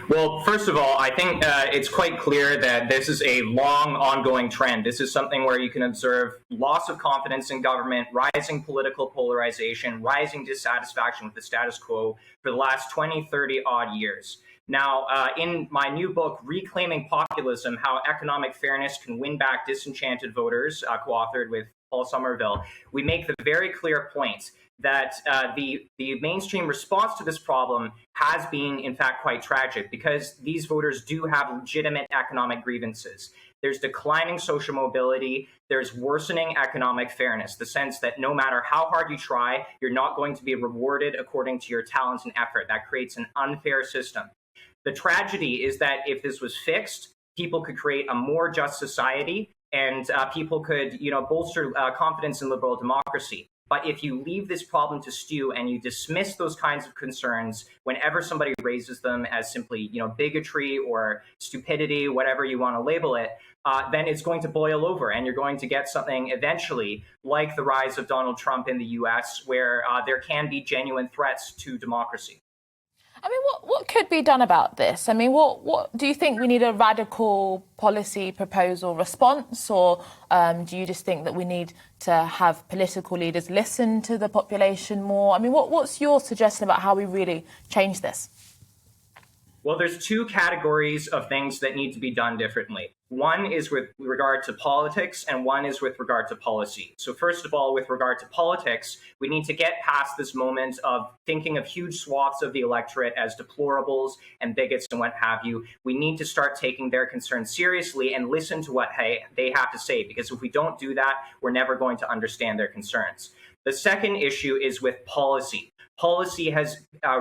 Well, first of all, I think it's quite clear that this is a long, ongoing trend. This is something where you can observe loss of confidence in government, rising political polarization, rising dissatisfaction with the status quo for the last 20, 30 odd years. Now, in my new book, Reclaiming Populism, How Economic Fairness Can Win Back Disenchanted Voters, co-authored with Paul Somerville, we make the very clear point that the mainstream response to this problem has been, in fact, quite tragic because these voters do have legitimate economic grievances. There's declining social mobility. There's worsening economic fairness, the sense that no matter how hard you try, you're not going to be rewarded according to your talent and effort. That creates an unfair system. The tragedy is that if this was fixed, people could create a more just society and people could, bolster confidence in liberal democracy. But if you leave this problem to stew and you dismiss those kinds of concerns whenever somebody raises them as simply, bigotry or stupidity, whatever you want to label it, then it's going to boil over and you're going to get something eventually like the rise of Donald Trump in the US, where there can be genuine threats to democracy. I mean, what could be done about this? I mean, what do you think we need a radical policy proposal response, or do you just think that we need to have political leaders listen to the population more? I mean, what's your suggestion about how we really change this? Well, there's two categories of things that need to be done differently. One is with regard to politics, and one is with regard to policy. So first of all, with regard to politics, we need to get past this moment of thinking of huge swaths of the electorate as deplorables and bigots and what have you. We need to start taking their concerns seriously and listen to what they have to say, because if we don't do that, we're never going to understand their concerns. The second issue is with policy. Policy has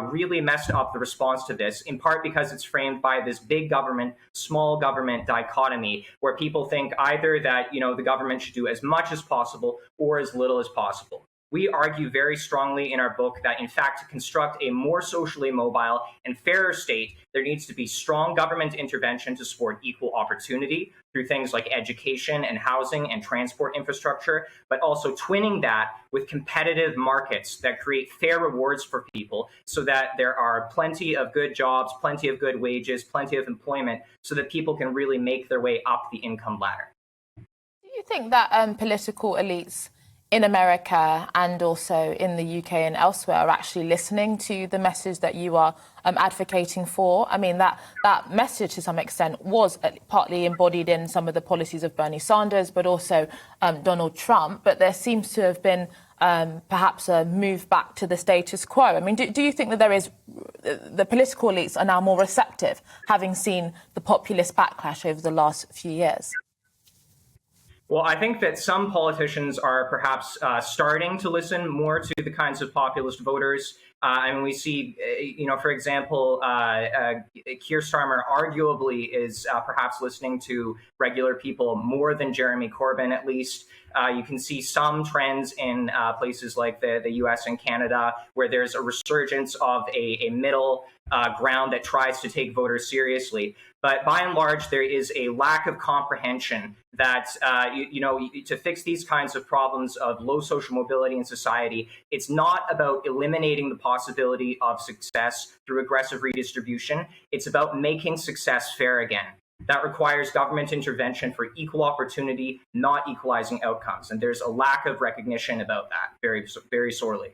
really messed up the response to this, in part because it's framed by this big government, small government dichotomy, where people think either that, the government should do as much as possible or as little as possible. We argue very strongly in our book that, in fact, to construct a more socially mobile and fairer state, there needs to be strong government intervention to support equal opportunity through things like education and housing and transport infrastructure, but also twinning that with competitive markets that create fair rewards for people so that there are plenty of good jobs, plenty of good wages, plenty of employment, so that people can really make their way up the income ladder. Do you think that political elites in America and also in the UK and elsewhere are actually listening to the message that you are advocating for? I mean, that message to some extent was partly embodied in some of the policies of Bernie Sanders, but also Donald Trump. But there seems to have been perhaps a move back to the status quo. I mean, do you think that the political elites are now more receptive, having seen the populist backlash over the last few years? Well, I think that some politicians are perhaps starting to listen more to the kinds of populist voters. And we see, for example, Keir Starmer arguably is perhaps listening to regular people more than Jeremy Corbyn, at least. You can see some trends in places like the US and Canada, where there's a resurgence of a middle ground that tries to take voters seriously. But by and large, there is a lack of comprehension that, to fix these kinds of problems of low social mobility in society, it's not about eliminating the possibility of success through aggressive redistribution. It's about making success fair again. That requires government intervention for equal opportunity, not equalizing outcomes. And there's a lack of recognition about that very, very sorely.